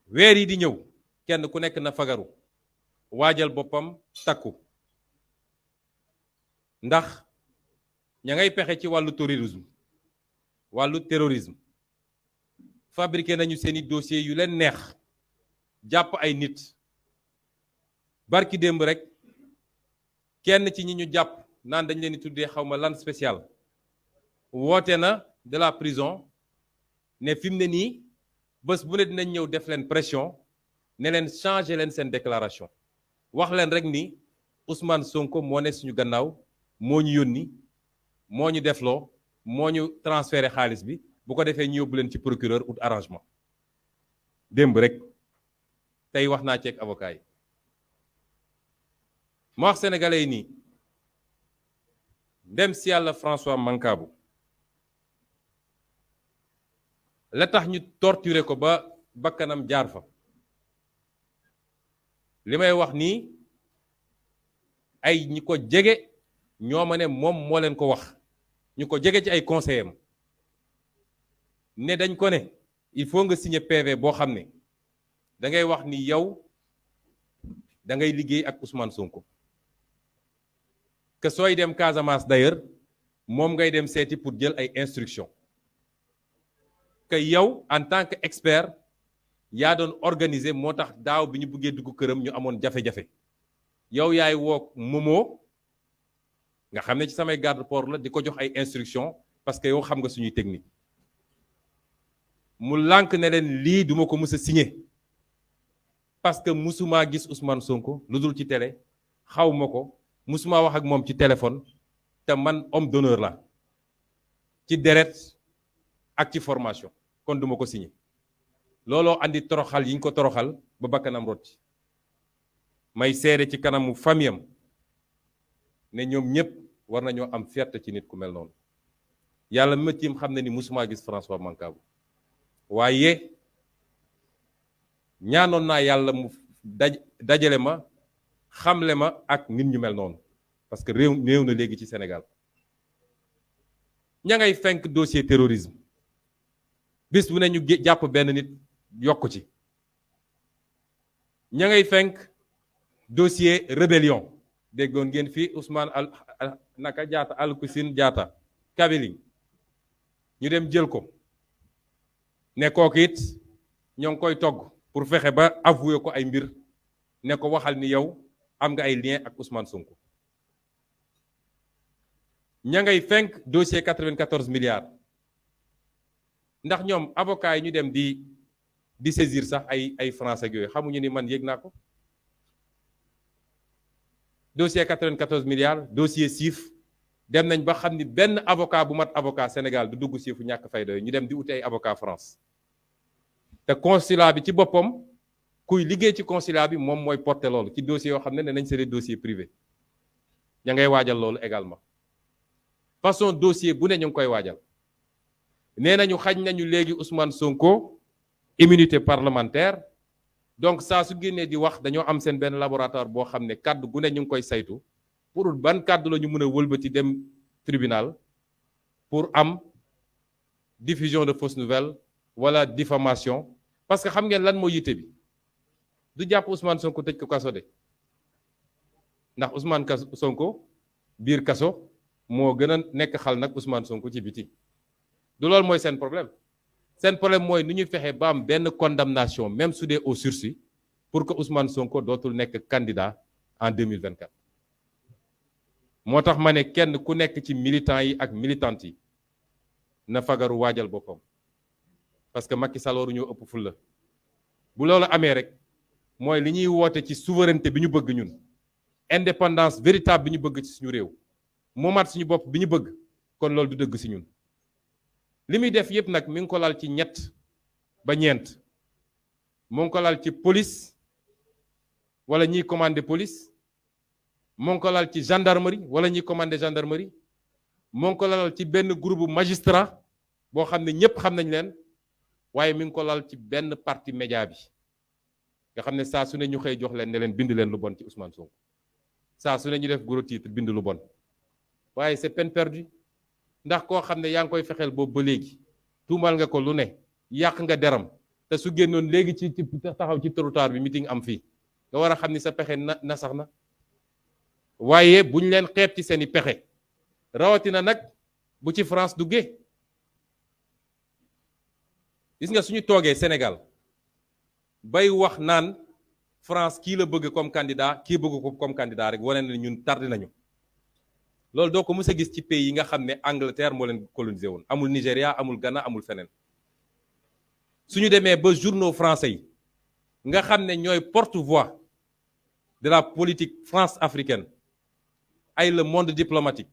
weer yi di ñëw kenn ku nekk na fagaru waajal boppam takku ndax ña ngay pexe ci wàllu terrorisme fabriqué nañu seeni dossier yu leen neex jàpp ay nit barki démb rek kenn ci ñi ñu jàpp naan dañ leen di tuddee xawma lan spécial woote na de la prison ne fi mu ne nii bés bu ne dinañ ñëw def leen pression ne leen changer leen seen déclaration wax leen rek ni Ousmane Sonko moo ne suñu gannaaw moo ñu yónni moo ñu defloo moo ñu transféré xaalis bi bu ko defee ñu yóbbu leen ci procureur ou arrangement démb rek tey wax naa ci ak avocat yi ma wax sénégalais yi nii dem si yàlla François Mancabou la tax ñu torturer ko ba bakkanam jaar fa li may wax nii ay ñi ko jege ñoo ma ne moom moo leen ko wax ñu ko jege ci ay conseillers am ne dañ ko ne il faut nga signer PV boo xam ne da ngay wax ni yow da ngay liggéey ak Ousmane Sonko que sooy dem Casamance d'ailleurs moom ngay dem seeti pour jël ay instructions que yow en tant que expert yaa doon organiser moo tax daaw bi ñu bëggee dugg këram ñu amoon jafe-jafe yow yaay woo Momo nga xam ne ci samay garde port la di ko jox ay instructions parce que yow xam nga suñuy technique mu lànk ne leen lii duma ko mës a signer parce que musumaa gis Ousmane Sonko lu dul ci télé xaw ma ko musumaa wax ak moom ci téléphone te man homme d'honneur la ci deret ak ci formation kon duma ko signer looloo andi toroxal yi ñu ko toroxal ba bakkanam rotti may seede ci kanamu famiyam ne ñoom ñëpp war nañoo am fierté ci nit ku mel noonu yàlla mi ma tiim xam ne ni musumaa gis François Mancabou waaye ñaanoon naa yàlla mu dajale ma xamle ma ak nit ñu mel noonu parce que réew néew na léegi ci Sénégal ña ngay fenk dossier terrorisme bis bu ne ñu jàpp benn nit yokk ci ña ngay fenk dossier rébellion déggoon ngeen fii Ousmane naka Diatta Alcoussine Diatta Kabiling ñu dem jël ko ne kooku it ñoo ngi koy togg pour fexe ba avouer ko ay mbir ne ko waxal ni yow am nga ay lien ak Ousmane Sonko ña ngay fenk dossier 94 milliards ndax ñoom avocat yi ñu dem di saisir sax ay français ak yooyu xamuñu ni man yëg naa ko dossier 94 milliards dossier siif dem nañ ba xam ni benn avocat bu mat avocat Sénégal du dugg siifu ñàkk fayda yooyu ñu dem di uti ay avocat France te consulat bi ci boppam kuy liggéey ci consulat bi moom mooy porter loolu ci dossier yoo xam ne nañ c'est des dossiers privés ña ngay waajal loolu également façon dossier bu ne ñu ngi koy waajal nee nañu xañ nañu léegi Ousmane Sonko immunité parlementaire donc saa su génnee di wax dañoo am seen benn laboratoire boo xam ne kàddu gu ne ñu ngi koy saytu pour ban kàddu la ñu mën a wëlbati dem tribunal pour am diffusion de fausses nouvelles wala diffamation parce que xam ngeen lan moo yitte bi du jàpp Ousmane Sonko tëj ko kaso de ndax Ousmane Sonko biir kaso moo gën a nekk xal nag Ousmane Sonko ci biti du loolu mooy seen problème mooy nu ñu fexe ba am benn condamnation même su dee au sursis pour que Ousmane Sonko dootul nekk candidat en 2024 moo tax ma ne kenn ku nekk ci militants yi ak militantes yi na fagaru waajal boppam parce que Macky Sall waru ñoo ëpp fulla bu loolu amee rek mooy li ñuy woote ci souveraineté bi ñu bëgg ñun indépendance véritable bi ñu bëgg ci suñu réew moomaat suñu bopp bi ñu bëgg kon loolu du dëgg si ñun li muy def yépp nag mi ngi ko lal ci ñett ba ñeent mu ngi ko lal ci police wala ñiy commandé police mu ngi ko lal ci gendarmerie wala ñiy commandé gendarmerie mu ngi ko lal ci benn groupe magistrat boo xam ne ñépp xam nañ leen waaye mi ngi ko lal ci benn parti média bi nga xam ne saa su ne ñu xëy jox leen ne leen bind leen lu bon ci Ousmane Sonko saa su ne ñu def gros titre bind lu bon waaye c'est peine perdue ndax koo xam ne yaa ngi koy fexeel boobu ba léegi tuumal nga ko lu ne yàq nga deram te su génnoon léegi ci taxaw ci trottoir bi meeting am fii nga war a xam ni sa pexe na sax na waaye buñ leen xeeb ci seeni pexe rawatina nag bu ci France duggee gis nga suñu toogee Sénégal bay wax naan France kii la bëgg comme candidat kii bëgg ko comme candidat rek wane na ñun tardé nañu loolu doo ko mës a gis ci pays yi nga xam ne Angleterre moo leen colonisé woon amul Nigéria amul Ghana amul feneen suñu demee ba journaux français yi nga xam ne ñooy porte-voix de la politique France-africaine ay Le Monde diplomatique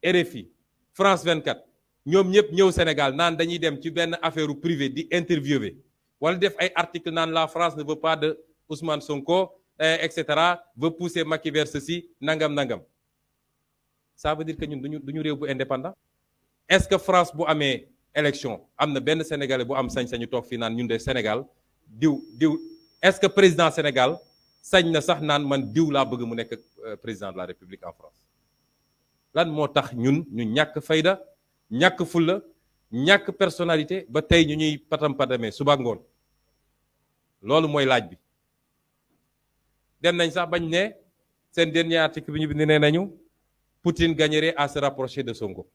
RFI France 24 ñoom ñëpp ñëw Sénégal naan dañuy dem ci benn affaire privée di interviewer wala def ay article naan la France ne veut pas de Ousmane Sonko et cetera veut pousser Macky vers ceci nangam. Ça veut dire que ñun duñu réew bu indépendant. Est-ce que France bu amee élection am na benn Sénégalais bu am sañ-sañu toog fii naan ñun de Sénégal diw est-ce que président Sénégal sañ na sax naan man diw laa bëgg mu nekk président de la République en France lan moo tax ñun ñu ñàkk fayda ñàkk fulla ñàkk personnalité ba tey ñu ñuy patam-patamee suba ngoon loolu mooy laaj bi dem nañ sax bañ ne seen dernier article bi ñu bind nee nañu Poutine gagnerait à se rapprocher de Sonko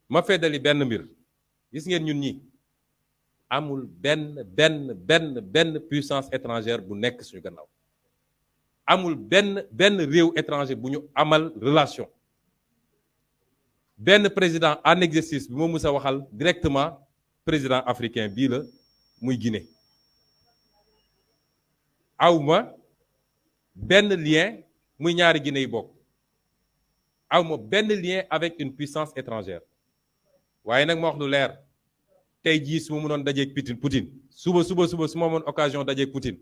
ma feddali benn mbir gis ngeen ñun ñi amul benn puissance étrangère bu nekk suñu gannaaw amul benn réew étranger bu ñu amal relation benn président en exercice bi moo mës a waxal directement président africain bii la muy Guinée awma benn lien muy ñaari Guinée yi bokk awma benn lien avec une puissance étrangère waaye nag ma wax lu leer tey jii su ma mënoon dajeeg Poutine suba su ma amoon occasion dajeeg Poutine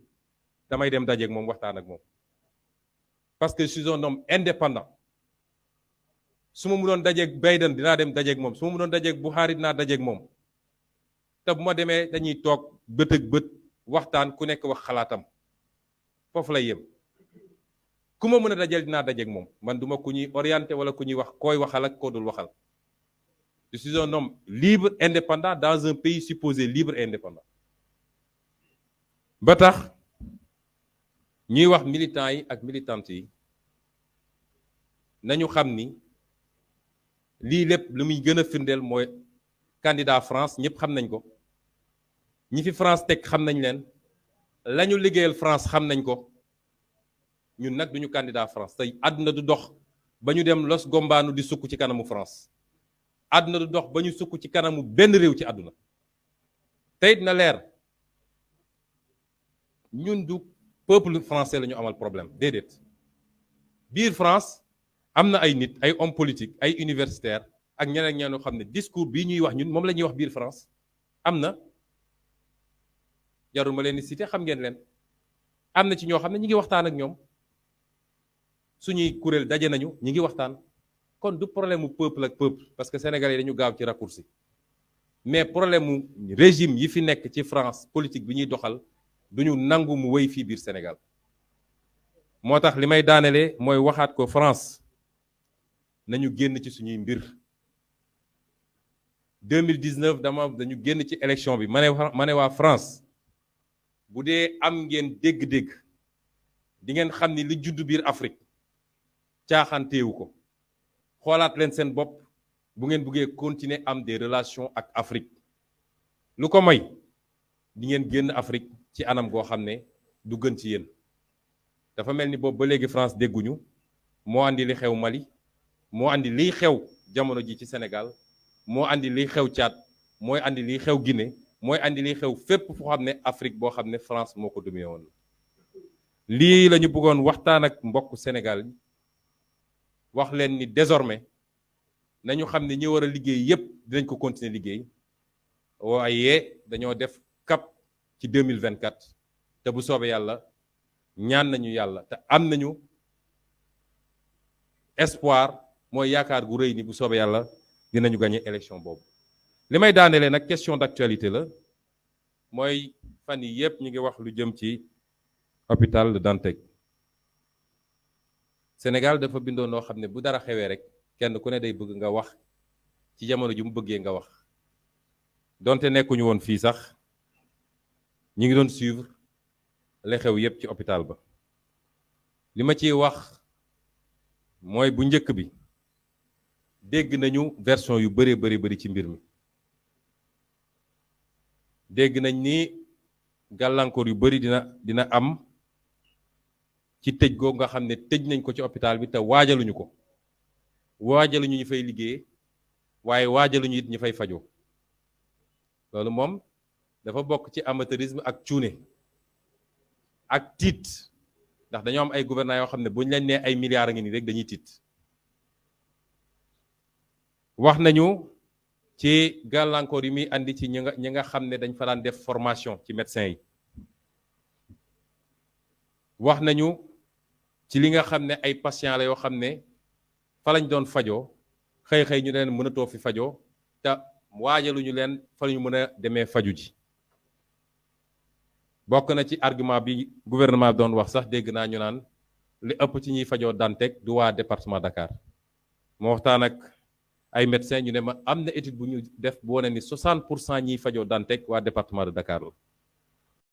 damay dem dajeeg moom waxtaan ak moom parce que je suis un homme indépendant su ma mënoon dajeeg Biden dinaa dem dajeeg moom su ma mënoon dajeeg Buhari dinaa dajeeg moom te bu ma demee dañuy toog bët ak bët waxtaan ku nekk wax xalaatam foofu lay yem ku ma mën a dajeel dinaa dajeeg moom man duma ku ñuy orienté wala ku ñuy wax koy waxal ak koo dul waxal je suis un homme libre indépendant dans un pays supposé libre et indépendant ba tax ñuy wax militants yi ak militantes yi nañu xam ni lii lépp lu muy gën a firndeel mooy candidat France ñëpp xam nañ ko ñi fi France teg xam nañ leen la ñu liggéeyal France xam nañ ko ñun nag duñu candidat France tey àdduna du dox ba ñu dem Los Gombaanu di sukk ci kanamu France àdduna du dox ba ñu sukk ci kanamu benn réew ci àdduna tey na leer ñun du peuple français la ñu amal problème déedéet biir France am na ay nit ay hommes politiques ay universitaires ak ñeneen ñoo xam ne discours bii ñuy wax ñun moom la ñuy wax biir France am na jarul ma leen di citer xam ngeen leen am na ci ñoo xam ne ñi ngi waxtaan ak ñoom suñuy kuréel daje nañu ñi ngi waxtaan kon du problème mu peuple ak peuple parce que sénégalais dañu gaaw ci raccourci mais problème mu régime yi fi nekk ci France politique bi ñuy doxal duñu nangu mu wéy fii biir Sénégal moo tax li may daanelee mooy waxaat ko France nañu génn ci suñuy mbir 2019 dañu génn ci élection bi ma ne waa France bu dee am ngeen dégg-dégg di ngeen xam ni li juddu biir Afrique caaxanteewu ko xoolaat leen seen bopp bu ngeen buggee continuer am des relations ak Afrique lu ko may di ngeen génn Afrique ci anam goo xam ne du gën ci yéen dafa mel ni boobu ba léegi France dégguñu moo andi li xew Mali moo andi liy xew jamono ji ci Sénégal moo andi liy xew Tchad mooy andi liy xew Guinée mooy andi liy xew fépp foo xam ne Afrique boo xam ne France moo ko dominé woon lii la ñu bëggoon waxtaan ak mbokk Sénégal wax leen ni désormais nañu xam ne ñi war a liggéey yépp dinañ ko continuer liggéey waaye dañoo def cap ci 2024 te bu soobee yàlla ñaan nañu yàlla te am nañu espoir mooy yaakaar gu rëy ni bu soobee yàlla dinañu gagner élection boobu. li may daanelee nag question d'actualité la mooy fan yi yépp ñu ngi wax lu jëm ci hôpital de Dantec Sénégal dafa bindoo noo xam ne bu dara xewee rek kenn ku ne day bëgg nga wax ci jamono ju mu bëggee nga wax donte nekkuñu woon fii sax ñi ngi doon suivre li xew yépp ci hôpital ba. li ma ciy wax mooy bu njëkk bi dégg nañu version yu bari ci mbir mi. dégg nañ ni gàllankoor yu bari dina am ci tëj googu nga xam ne tëj nañ ko ci hôpital bi te waajaluñu ko. waajaluñu ñu fay liggéey waaye waajaluñu it ñu fay fajoo. loolu moom dafa bokk ci amateurisme ak cuune ak tiit ndax dañoo am ay gouvernants yoo xam ne bu ñu leen nee ay milliards a ngi nii rek dañuy tiit. wax nañu ci gàllankoor yi muy andi ci ñi nga xam ne dañ fa daan def formation ci médecins yi. wax nañu ci li nga xam ne ay patients la yoo xam ne fa lañ doon fajoo xëy ñu leen mënatoo fi fajoo te waajaluñu leen fa lañu mën a demee faju ji. bokk na ci argument bi gouvernement doon wax sax dégg naa ñu naan li ëpp ci ñuy fajoo Dantec du waa département Dakar. moo waxtaan ak ay médecins ñu ne ma am na étude bu ñu def bu wane ni 60% ñiy fajoo Dantec waa département de Dakar la.